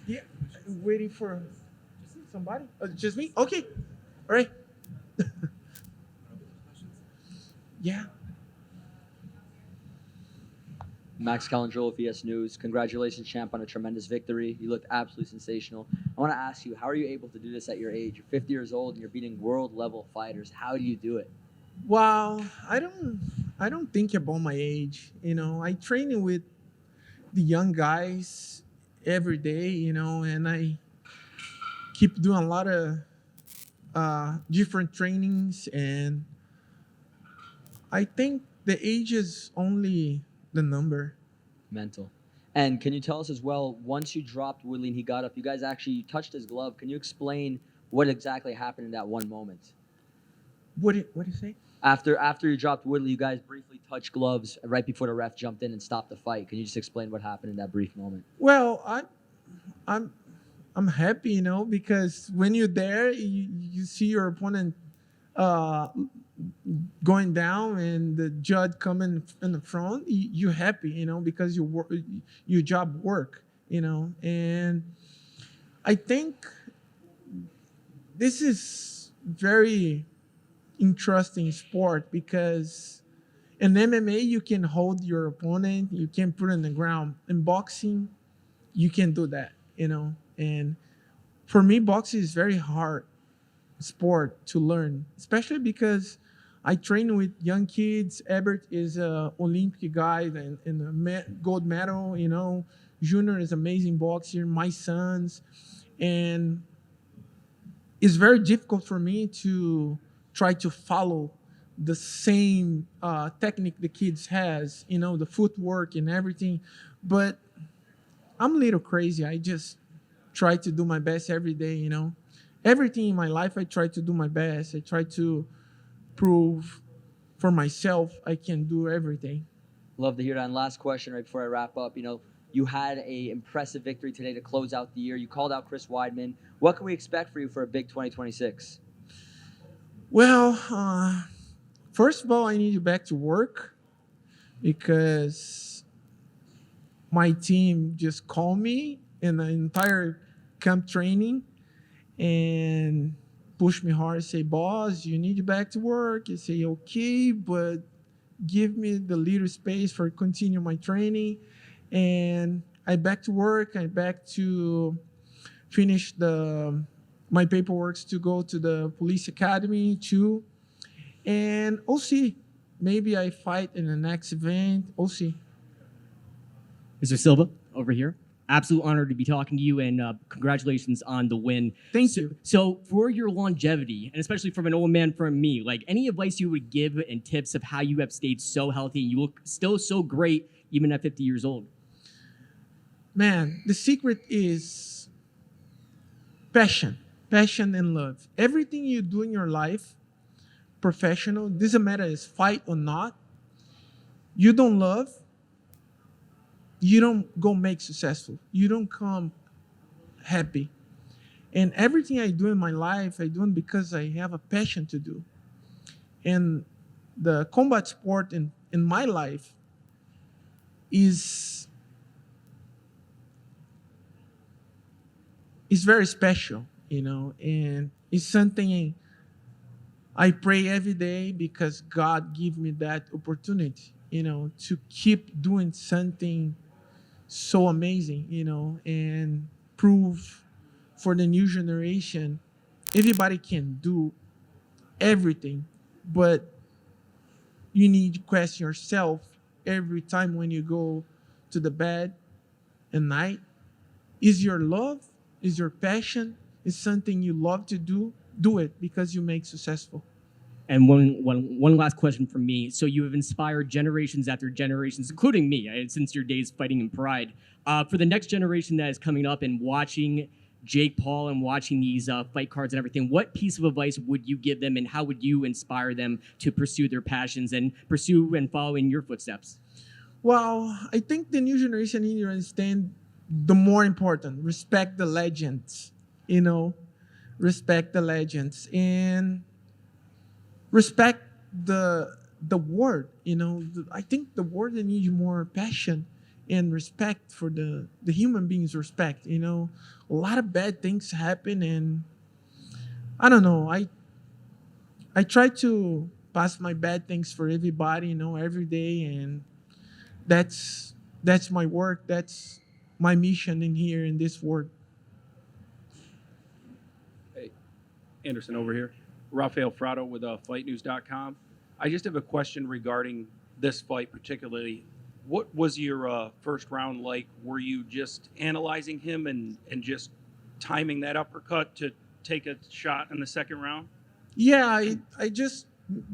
Yeah, waiting for somebody. Just me? Okay. All right. Yeah. Max Calandrolo, VS News. Congratulations, champ, on a tremendous victory. You looked absolutely sensational. I want to ask you, how are you able to do this at your age? You're 50 years old and you're beating world level fighters. How do you do it? Well, I don't think about my age. I train with the young guys every day. And I keep doing a lot of different trainings, and I think the age is only the number. Mental. And can you tell us as well, once you dropped Woodley and he got up, you touched his glove. Can you explain what exactly happened in that one moment? What do you say? After you dropped Woodley, you guys briefly touched gloves right before the ref jumped in and stopped the fight. Can you just explain what happened in that brief moment? Well, I'm I'm happy, because when you're there, you see your opponent uh, going down and the judge coming in the front. You're happy, because your job work, and I think this is very interesting sport because in MMA you can hold your opponent, you can put on the ground. In boxing, you can do that, and for me, boxing is very hard sport to learn, especially because I train with young kids. Ebert is a Olympic guy and a gold medal. Junior is amazing boxer. My sons, and it's very difficult for me to try to follow the same technique the kids has. The footwork and everything, but I'm a little crazy. I just try to do my best every day. Everything in my life, I try to do my best. I try to prove for myself I can do everything. Love to hear that. And last question right before I wrap up. You had a impressive victory today to close out the year. You called out Chris Weidman. What can we expect for you for a big 2026? Well, first of all, I need you back to work because my team just called me in the entire camp training and pushed me hard. Say, boss, you need you back to work. I say, okay, but give me the little space for continue my training. And I back to work. I back to finish the my paperwork to go to the police academy too. And we'll see. Maybe I fight in the next event. We'll see. Mr. Silva, over here. Absolute honor to be talking to you, and congratulations on the win. Thank you. So, for your longevity, and especially from an old man from me, like any advice you would give and tips of how you have stayed so healthy and you look still so great even at 50 years old? Man, the secret is passion and love. Everything you do in your life, professional, doesn't matter is fight or not, you don't love, you don't go make successful. You don't come happy. And everything I do in my life, I do it because I have a passion to do. And the combat sport in my life is very special, and it's something I pray every day because God give me that opportunity, to keep doing something so amazing, and prove for the new generation everybody can do everything, but you need to question yourself every time when you go to the bed at night. Is your love, is your passion, is something you love to do it because you make successful. And one last question from me. So you have inspired generations after generations, including me, since your days fighting in Pride. For the next generation that is coming up and watching Jake Paul and watching these fight cards and everything, what piece of advice would you give them, and how would you inspire them to pursue their passions and pursue and follow in your footsteps? Well, I think the new generation need to understand the more important, respect the legends, you know, respect the legends and respect the word, I think the word that needs more passion and respect for the human beings. Respect, a lot of bad things happen, and I don't know. I try to pass my bad things for everybody, every day, and that's my work. That's my mission in here in this work. Hey, Anderson over here. Rafael Frado with FightNews.com. I just have a question regarding this fight particularly. What was your first round like? Were you just analyzing him and just timing that uppercut to take a shot in the second round? Yeah, I just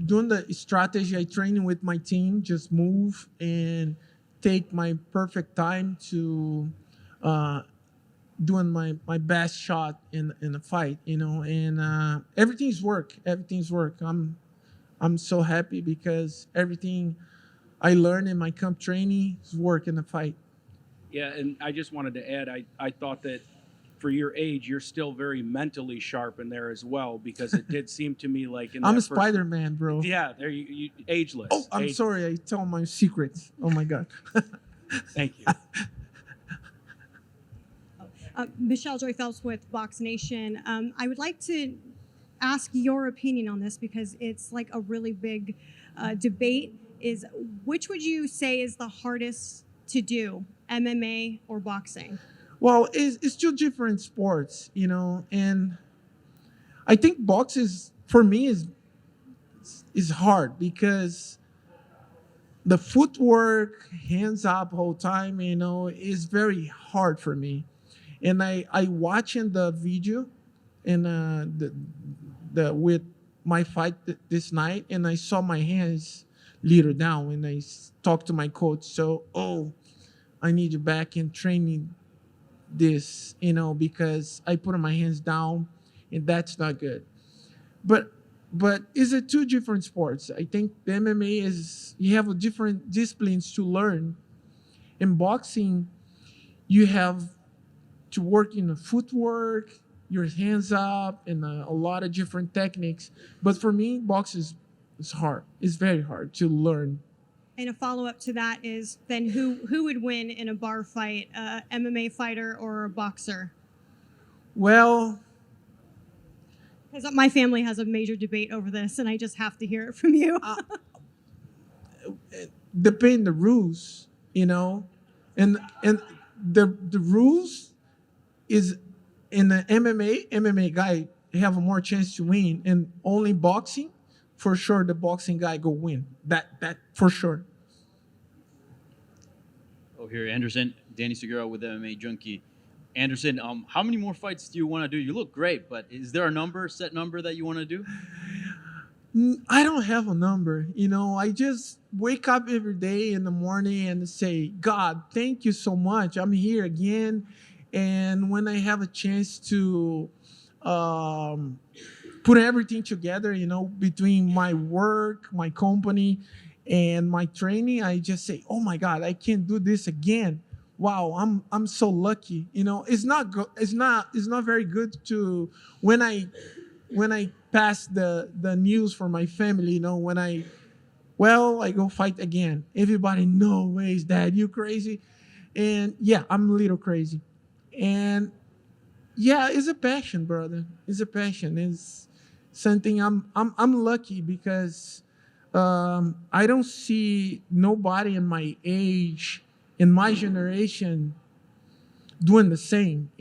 doing the strategy. I training with my team, just move and take my perfect time to uh, doing my best shot in the fight, and everything's work. I'm so happy because everything I learned in my camp training is work in the fight. Yeah, and I just wanted to add, I thought that for your age, you're still very mentally sharp in there as well, because it did seem to me like in I'm that a Spider-Man, bro. Yeah, there you ageless. Oh, I'm sorry. I tell my secrets. Oh my God. Thank you. Michelle Joy Phelps with Box Nation. I would like to ask your opinion on this because it's like a really big debate. Is which would you say is the hardest to do, MMA or boxing? Well, it's two different sports, and I think boxes for me is hard because the footwork, hands up whole time, is very hard for me. And I watching the video and the with my fight this night, and I saw my hands little down, and I talked to my coach. So, I need you back in training this, because I put my hands down, and that's not good. But is it two different sports? I think the MMA is you have a different disciplines to learn. In boxing, you have to work in the footwork, your hands up, and a lot of different techniques. But for me, boxing is hard. It's very hard to learn. And a follow up to that is then who would win in a bar fight, a MMA fighter or a boxer? Well, Because my family has a major debate over this, and I just have to hear it from you. depend the rules, and the rules is in the MMA guy have a more chance to win, and only boxing, for sure the boxing guy go win. That for sure. Oh, here, Anderson, Danny Segura with MMA Junkie. Anderson, how many more fights do you want to do? You look great, but is there a set number that you want to do? I don't have a number. I just wake up every day in the morning and say, God, thank you so much. I'm here again. And when I have a chance to put everything together, between my work, my company, and my training, I just say, oh my God, I can do this again. Wow, I'm so lucky. It's not very good to when I pass the news for my family. When I go fight again. Everybody, no ways, Dad, you crazy? And yeah, I'm a little crazy. And yeah, it's a passion, brother. It's a passion. It's something I'm lucky because I don't see nobody in my age, in my generation, doing the same,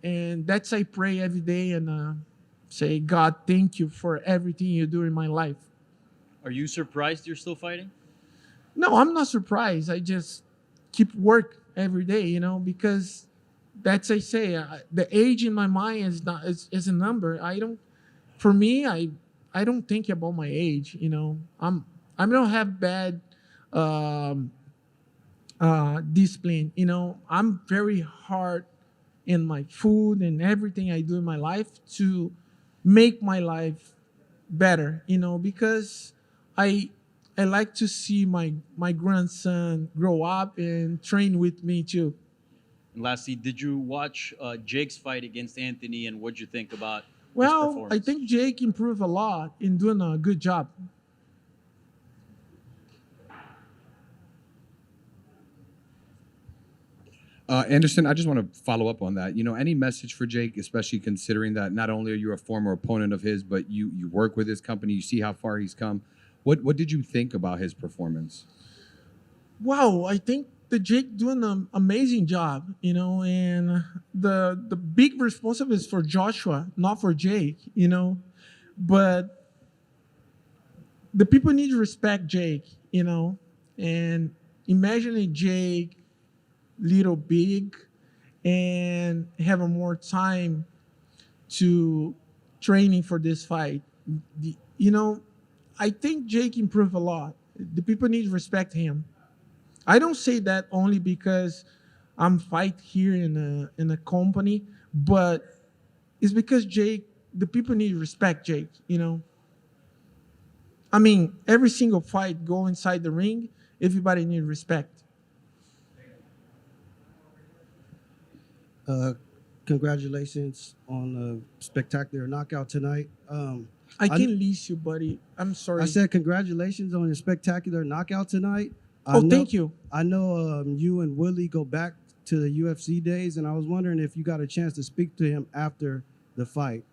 and that's I pray every day and say, God, thank you for everything you do in my life. Are you surprised you're still fighting? No, I'm not surprised. I just keep work every day, because that's I say the age in my mind is a number. For me, I don't think about my age. I don't have bad discipline. I'm very hard in my food and everything I do in my life to make my life better. Because I like to see my grandson grow up and train with me too. And lastly, did you watch Jake's fight against Anthony, and what'd you think about his Well, performance? I think Jake improved a lot in doing a good job. Anderson, I just want to follow up on that. Any message for Jake, especially considering that not only are you a former opponent of his, but you work with his company, you see how far he's come. What did you think about his performance? Wow, I think the Jake doing an amazing job, and the big responsibility is for Joshua, not for Jake. But the people need to respect Jake, and imagining Jake little big and have a more time to training for this fight. You know, I think Jake improved a lot. The people need to respect him. I don't say that only because I'm fight here in a company, but it's because Jake. The people need to respect Jake. I mean, every single fight go inside the ring. Everybody need respect. Congratulations on a spectacular knockout tonight. I I- can lease you, buddy. I'm sorry. I said congratulations on your spectacular knockout tonight. Thank you. I know you and Willie go back to the UFC days, and I was wondering if you got a chance to speak to him after the fight.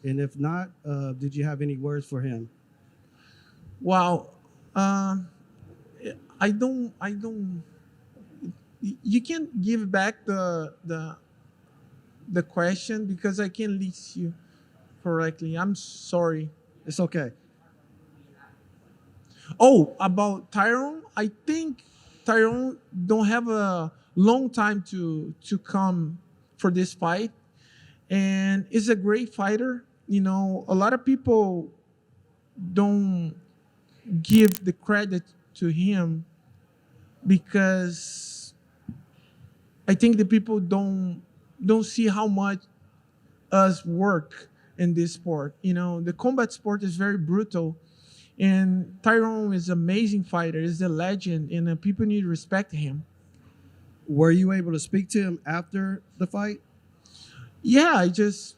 And if not, did you have any words for him? Wow. I don't. You can't give back the question because I can't lease you correctly. I'm sorry. It's okay. Oh, about Tyrone, I think Tyrone don't have a long time to come for this fight, and is a great fighter. A lot of people don't give the credit to him because I think the people don't see how much us work in this sport. The combat sport is very brutal. And Tyrone is an amazing fighter. He's a legend, and people need to respect him. Were you able to speak to him after the fight? Yeah, I just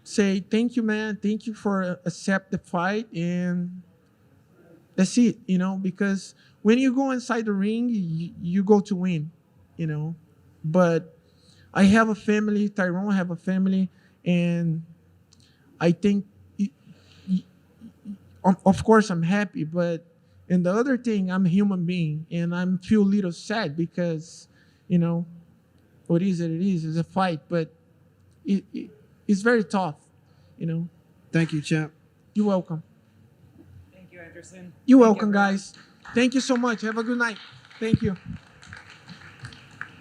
say thank you, man. Thank you for accept the fight, and that's it. Because when you go inside the ring, you go to win. But I have a family. Tyrone have a family, and I think. Of course I'm happy, but and the other thing, I'm a human being, and I'm feel a little sad because what is it is it's a fight, but it's very tough. Thank you, champ. You're welcome. Thank you, Anderson. You're Thank welcome, everyone. guys. Thank you so much. Have a good night. Thank you.